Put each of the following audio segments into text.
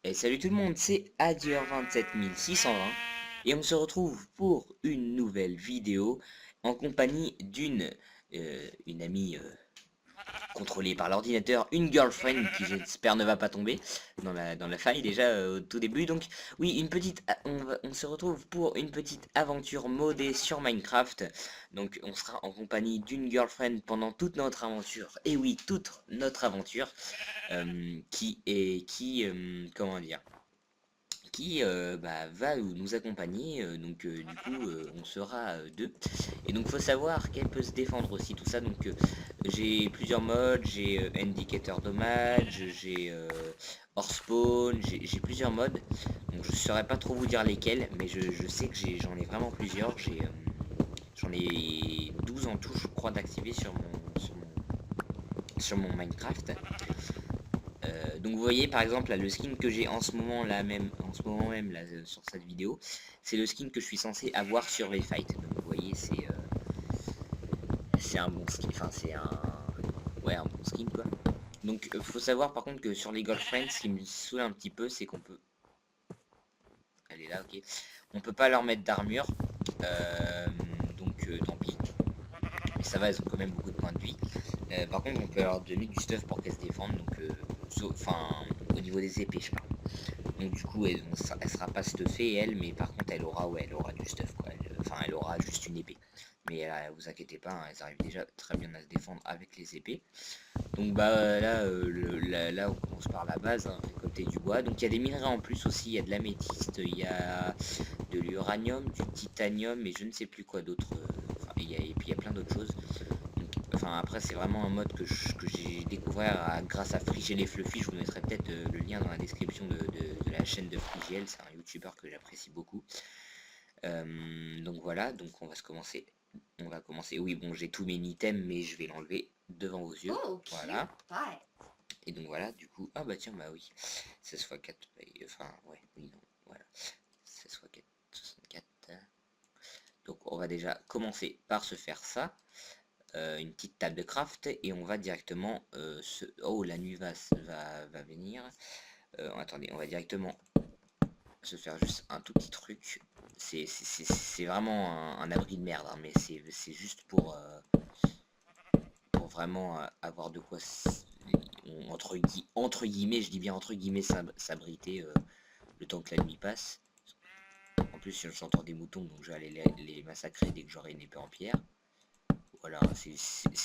Et salut tout le monde, c'est Adior27620 et on se retrouve pour une nouvelle vidéo en compagnie une amie contrôlée par l'ordinateur, une girlfriend qui j'espère ne va pas tomber dans la faille déjà au tout début. Donc oui, on se retrouve pour une petite aventure modée sur Minecraft. Donc on sera en compagnie d'une girlfriend pendant toute notre aventure. Et oui, toute notre aventure comment dire, qui va nous accompagner. Du coup, on sera deux. Et donc, faut savoir qu'elle peut se défendre aussi, tout ça. Donc, j'ai plusieurs modes. J'ai indicateur dommage, j'ai hors spawn, j'ai plusieurs modes. Donc, je saurais pas trop vous dire lesquels, mais je sais que j'en ai vraiment plusieurs. J'en ai 12 en tout, je crois, d'activer sur mon Minecraft. Donc vous voyez par exemple là, le skin que j'ai en ce moment même là, sur cette vidéo, c'est le skin que je suis censé avoir sur les fights. Donc vous voyez c'est un bon skin, enfin c'est un bon skin quoi. Donc faut savoir par contre que sur les Girlfriends, ce qui me saoule un petit peu, c'est qu'on peut, elle est là, ok, on peut pas leur mettre d'armure, tant pis. Mais ça va, elles ont quand même beaucoup de points de vie. Par contre on peut leur donner du stuff pour qu'elles se défendent, enfin au niveau des épées je parle. Donc du coup elle sera pas stuffée elle, mais par contre elle aura du stuff quoi. Elle aura juste une épée. Mais vous inquiétez pas, hein, elles arrivent déjà très bien à se défendre avec les épées. Donc là on commence par la base, hein, récolter du bois. Donc il y a des minerais en plus aussi, il y a de l'améthyste, il y a de l'uranium, du titanium et je ne sais plus quoi d'autre. Et puis il y a plein d'autres choses. Enfin après c'est vraiment un mode que j'ai découvert grâce à Frigel et Fluffy. Je vous mettrai peut-être le lien dans la description de la chaîne de Frigel. C'est un youtubeur que j'apprécie beaucoup. Donc voilà, donc on va commencer. On va commencer. Oui bon, j'ai tous mes items mais je vais l'enlever devant vos yeux. Oh, Voilà. cute. Bye. Et donc voilà, du coup. Ah bah tiens, bah oui. 16 x 4. Enfin ouais, oui non. Voilà. 16 x 4, 64. Donc on va déjà commencer par se faire ça. Une petite table de craft et on va directement oh la nuit va venir. Attendez, on va directement se faire juste un tout petit truc. C'est vraiment un abri de merde, hein, mais c'est juste pour vraiment avoir de quoi entre guillemets, je dis bien entre guillemets, s'abriter le temps que la nuit passe. En plus j'entends des moutons, donc je vais aller les massacrer dès que j'aurai une épée en pierre. Voilà, c'est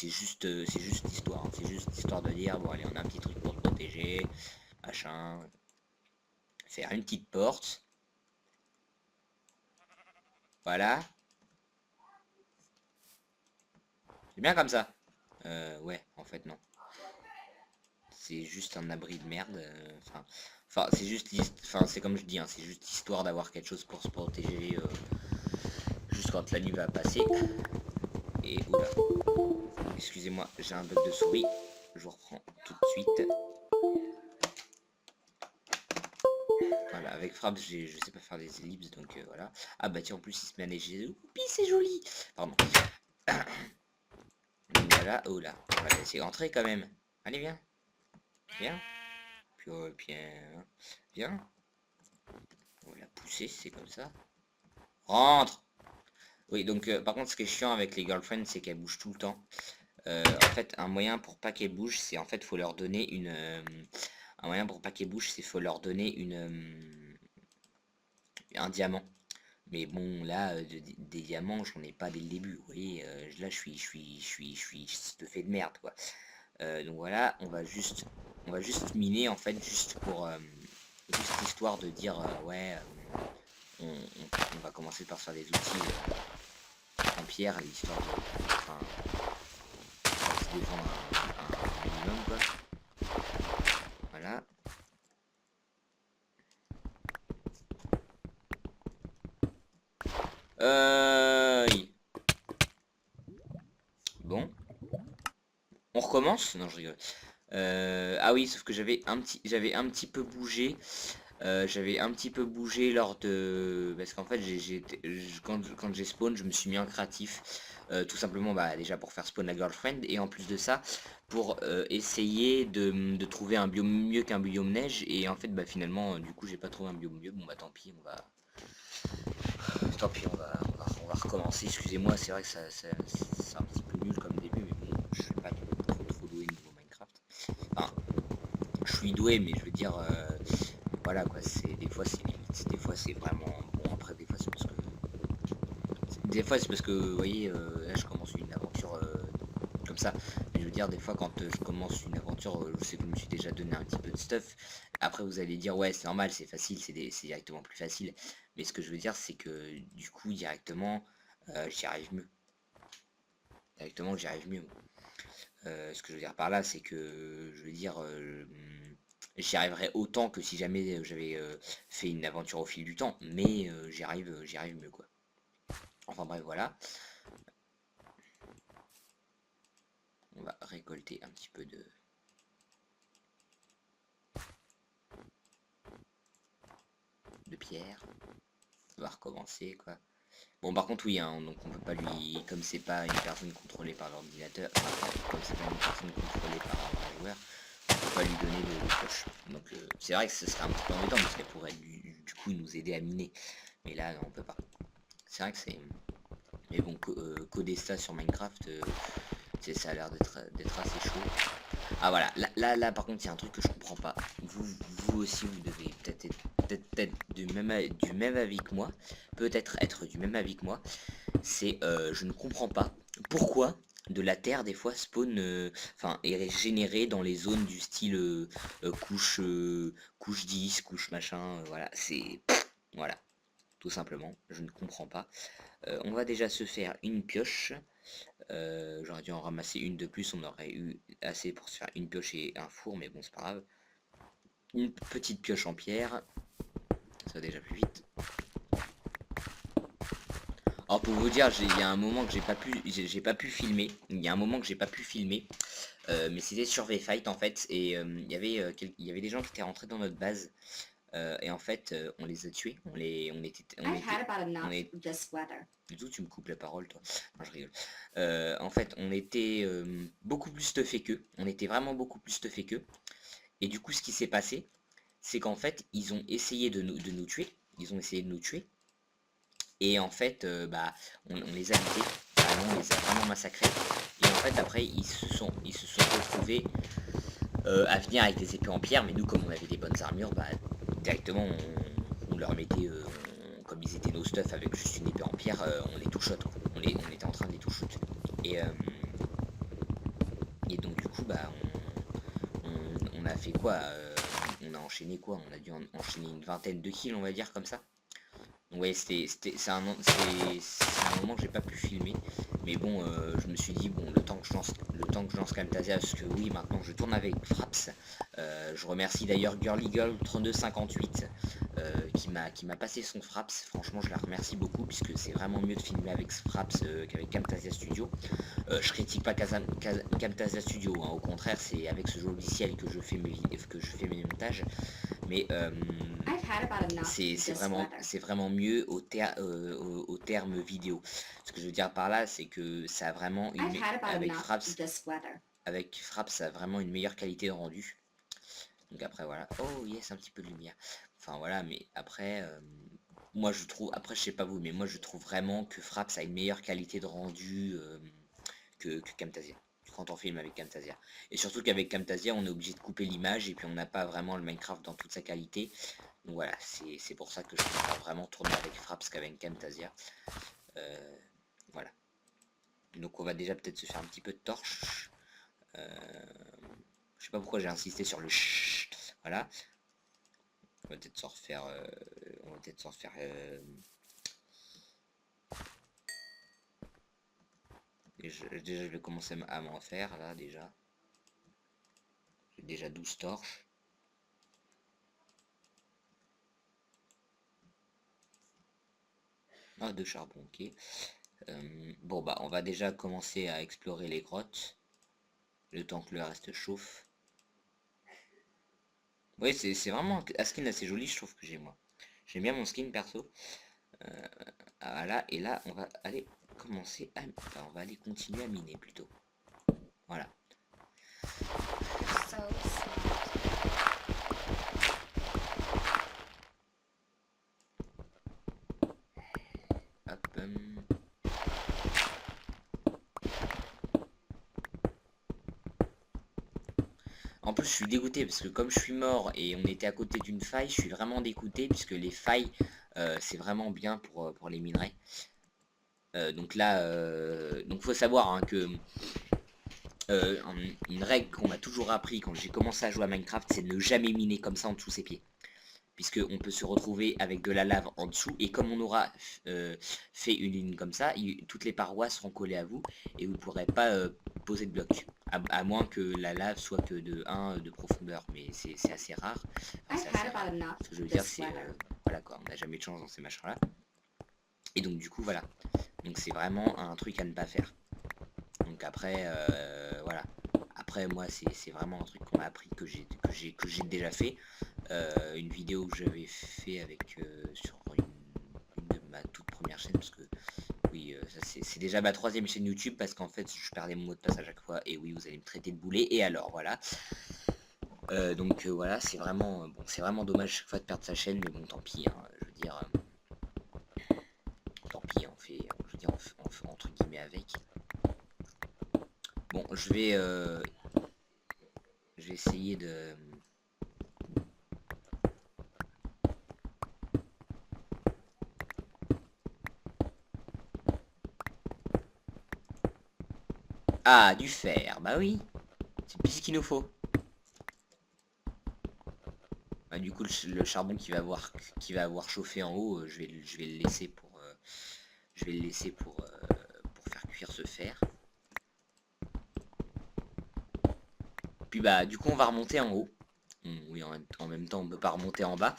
juste histoire, hein. C'est juste histoire de dire, bon allez, on a un petit truc pour se protéger, machin. Faire une petite porte. Voilà. C'est bien comme ça. Ouais, en fait non. C'est juste un abri de merde. Enfin, c'est juste, enfin, c'est comme je dis, hein, c'est juste histoire d'avoir quelque chose pour se protéger juste quand la nuit va passer. Et oula, excusez-moi, j'ai un bug de souris. Je vous reprends tout de suite. Voilà, avec Fraps, je sais pas faire des ellipses, donc voilà. Ah bah tiens, en plus il se met à neiger. Oupi, c'est joli. Pardon. Donc voilà, oh là, on va laisser entrer quand même. Allez, viens, viens. Puis bien, viens. On va la pousser, c'est comme ça. Rentre. Oui, donc par contre, ce qui est chiant avec les girlfriends, c'est qu'elles bougent tout le temps. En fait, un moyen pour pas qu'elles bougent, c'est en fait, faut leur donner une... un moyen pour pas qu'elles bougent, c'est faut leur donner un diamant. Mais bon, là, des diamants, j'en ai pas dès le début. Vous voyez, là, je suis stuffé de merde, quoi. Donc voilà, on va juste miner, en fait, juste histoire de dire, ouais, on va commencer par se faire des outils en pierre, histoire de se défendre un minimum, quoi. Voilà. Oui. Bon. On recommence? Non, je rigole. Ah oui, sauf que j'avais un petit peu bougé. J'avais un petit peu bougé lors de... Parce qu'en fait, quand j'ai spawn, je me suis mis en créatif. Tout simplement, bah, déjà pour faire spawn la girlfriend. Et en plus de ça, pour essayer de trouver un biome mieux qu'un biome neige. Et en fait, bah, finalement, du coup, j'ai pas trouvé un biome mieux. Bon, bah tant pis, Tant pis, on va recommencer. Excusez-moi, c'est vrai que c'est un petit peu nul comme début. Mais bon, je suis pas trop doué niveau Minecraft. Enfin, je suis doué, mais je veux dire... voilà quoi, des fois c'est limite, des fois c'est vraiment bon, après des fois c'est parce que vous voyez, là je commence une aventure comme ça, mais je veux dire des fois quand je commence une aventure, je sais que je me suis déjà donné un petit peu de stuff. Après vous allez dire ouais c'est normal, c'est facile, c'est directement plus facile, mais ce que je veux dire c'est que du coup directement j'y arrive mieux, ce que je veux dire par là, c'est que je veux dire, j'y arriverais autant que si jamais j'avais fait une aventure au fil du temps, mais j'y arrive mieux quoi. Enfin bref, voilà. On va récolter un petit peu de pierre. On va recommencer quoi. Bon par contre oui, hein, donc on peut pas lui, comme c'est pas une personne contrôlée par l'ordinateur, comme c'est pas une personne contrôlée par un vrai joueur, on peut pas lui donner de cloche. Donc c'est vrai que ce serait un petit peu embêtant parce qu'elle pourrait du coup nous aider à miner. Mais là non, on peut pas. C'est vrai que c'est... Mais bon, coder ça sur Minecraft, ça a l'air d'être assez chaud. Ah voilà, là par contre il y a un truc que je comprends pas. Vous aussi vous devez peut-être être du même avis que moi. Peut-être être du même avis que moi. C'est je ne comprends pas pourquoi de la terre des fois spawn enfin est régénérée dans les zones du style couche 10, couche machin, voilà, c'est voilà, tout simplement, je ne comprends pas. On va déjà se faire une pioche. J'aurais dû en ramasser une de plus, on aurait eu assez pour se faire une pioche et un four, mais bon c'est pas grave. Une petite pioche en pierre, ça va déjà plus vite. Alors pour vous dire, il y a un moment que j'ai pas pu filmer. Il y a un moment que j'ai pas pu filmer, mais c'était sur V-Fight en fait, et il y avait des gens qui étaient rentrés dans notre base, et en fait on les a tués. D'où tu me coupes la parole toi. Non, je rigole. En fait on était beaucoup plus stuffés qu'eux. On était vraiment beaucoup plus stuffés qu'eux. Et du coup ce qui s'est passé, c'est qu'en fait ils ont essayé de nous tuer. Ils ont essayé de nous tuer. Et en fait, bah, on les a butés, vraiment, on les a vraiment massacrés. Et en fait, après, ils se sont retrouvés à venir avec des épées en pierre, mais nous, comme on avait des bonnes armures, bah, directement, on leur mettait, comme ils étaient nos stuff avec juste une épée en pierre, on les tout-shot, on était en train de les tout-shoot. Et, euh, et donc, du coup, bah, on a fait quoi on a enchaîné quoi? On a dû enchaîner une vingtaine de kills, on va dire, comme ça. Ouais, c'est un moment que j'ai pas pu filmer, mais bon, je me suis dit bon, le temps que je lance Camtasia, parce que oui, maintenant je tourne avec Fraps. Je remercie d'ailleurs Girly Girl 3258 qui m'a passé son Fraps. Franchement, je la remercie beaucoup puisque c'est vraiment mieux de filmer avec Fraps qu'avec Camtasia Studio. Je critique pas Camtasia Studio, hein, au contraire, c'est avec ce logiciel que je fais mes montages, mais c'est vraiment mieux au terme vidéo. Ce que je veux dire par là, c'est que ça a vraiment avec Fraps, ça a vraiment une meilleure qualité de rendu. Donc après voilà, oh yes, un petit peu de lumière. Enfin voilà, mais après, moi je trouve, après je sais pas vous, mais moi je trouve vraiment que Fraps a une meilleure qualité de rendu que Camtasia. Quand on filme avec Camtasia. Et surtout qu'avec Camtasia, on est obligé de couper l'image et puis on n'a pas vraiment le Minecraft dans toute sa qualité. Donc voilà, c'est pour ça que je préfère vraiment tourner avec Fraps qu'avec Camtasia. Voilà. Donc on va déjà peut-être se faire un petit peu de torche. Je sais pas pourquoi j'ai insisté sur le chut. Voilà. On va peut-être s'en refaire. Déjà je vais commencer à m'en faire là déjà. J'ai déjà 12 torches. Ah, de charbon, ok. Bon bah on va déjà commencer à explorer les grottes. Le temps que le reste chauffe. Ouais, c'est vraiment un skin assez joli, je trouve que j'ai moi. J'aime bien mon skin perso. Euh, voilà, et là, on va aller commencer à... enfin, on va aller continuer à miner plutôt. Voilà. So sad. Hop. En plus, je suis dégoûté parce que comme je suis mort et on était à côté d'une faille, je suis vraiment dégoûté puisque les failles, c'est vraiment bien pour les minerais. Donc là, donc faut savoir hein, que une règle qu'on m'a toujours appris quand j'ai commencé à jouer à Minecraft, c'est de ne jamais miner comme ça en dessous ses pieds. Puisqu'on peut se retrouver avec de la lave en dessous, et comme on aura fait une ligne comme ça, toutes les parois seront collées à vous, et vous ne pourrez pas poser de bloc. À moins que la lave soit que de 1 de profondeur, mais c'est assez rare. Enfin, I've c'est had assez rare. about enough Ce que je veux dire, this c'est... weather. voilà quoi, on n'a jamais de chance dans ces machins-là. Et donc du coup, voilà. Donc c'est vraiment un truc à ne pas faire. Donc après, voilà. Après, moi, c'est vraiment un truc qu'on m'a appris, que j'ai déjà fait. Une vidéo que j'avais fait avec sur une de ma toute première chaîne, parce que oui, ça c'est déjà ma troisième chaîne YouTube, parce qu'en fait, je perdais mon mot de passe à chaque fois, et oui, vous allez me traiter de boulet, et alors, voilà. Donc voilà, c'est vraiment, bon, c'est vraiment dommage chaque fois de perdre sa chaîne, mais bon, tant pis, hein, je veux dire, tant pis, on fait, je veux dire, on fait entre guillemets avec. Bon, je vais essayer de... Ah, du fer, bah oui, c'est plus ce qu'il nous faut. Bah, du coup, le charbon qui va avoir chauffé en haut, je vais le laisser je vais le laisser pour faire cuire ce fer. Puis bah, du coup, on va remonter en haut. Oui, en même temps, on ne peut pas remonter en bas.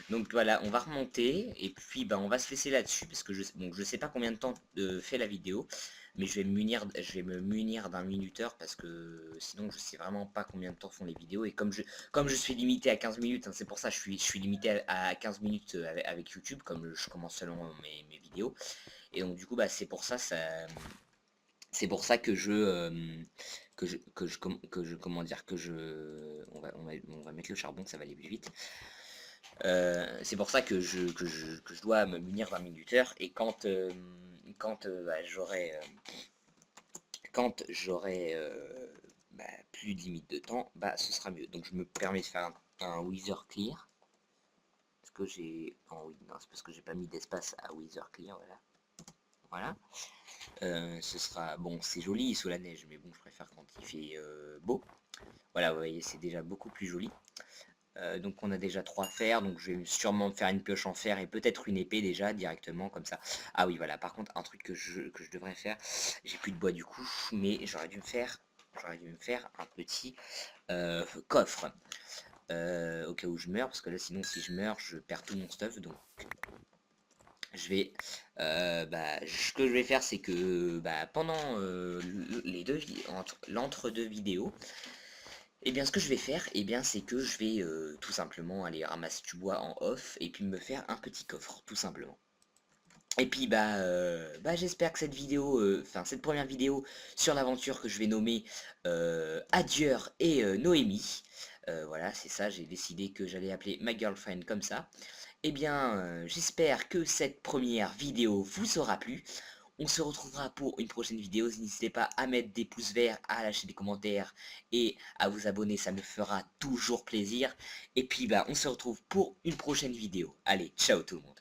Donc voilà, on va remonter et puis bah, on va se laisser là-dessus parce que je sais pas combien de temps fait la vidéo, mais je vais me munir d'un minuteur parce que sinon je sais vraiment pas combien de temps font les vidéos et comme je suis limité à 15 minutes, hein, c'est pour ça que je suis limité à 15 minutes avec YouTube comme je commence seulement mes vidéos et donc du coup bah c'est pour ça que comment dire que je on va mettre le charbon, ça va aller plus vite. C'est pour ça que je dois me munir d'un minuteur et bah, quand j'aurai bah, plus de limite de temps, bah ce sera mieux. Donc je me permets de faire un Wither Clear. Parce que j'ai... Oh oui, non, c'est parce que j'ai pas mis d'espace à Wither Clear, voilà. Voilà. Ce sera... Bon, c'est joli sous la neige, mais bon, je préfère quand il fait beau. Voilà, vous voyez, c'est déjà beaucoup plus joli. Donc on a déjà 3 fers, donc je vais sûrement faire une pioche en fer et peut-être une épée déjà directement comme ça. Ah oui voilà, par contre un truc que je devrais faire, j'ai plus de bois du coup, mais j'aurais dû me faire un petit coffre. Au cas où je meurs, parce que là sinon si je meurs je perds tout mon stuff, donc je vais bah, ce que je vais faire c'est que bah, pendant les deux l'entre-deux vidéos, et bien ce que je vais faire, et bien c'est que je vais tout simplement aller ramasser du bois en off et puis me faire un petit coffre, tout simplement. Et puis bah j'espère que cette vidéo, enfin cette première vidéo sur l'aventure que je vais nommer Adieur et Noémie, voilà c'est ça, j'ai décidé que j'allais appeler ma girlfriend comme ça. Et bien j'espère que cette première vidéo vous aura plu. On se retrouvera pour une prochaine vidéo. N'hésitez pas à mettre des pouces verts, à lâcher des commentaires et à vous abonner, ça me fera toujours plaisir. Et puis bah on se retrouve pour une prochaine vidéo. Allez, ciao tout le monde.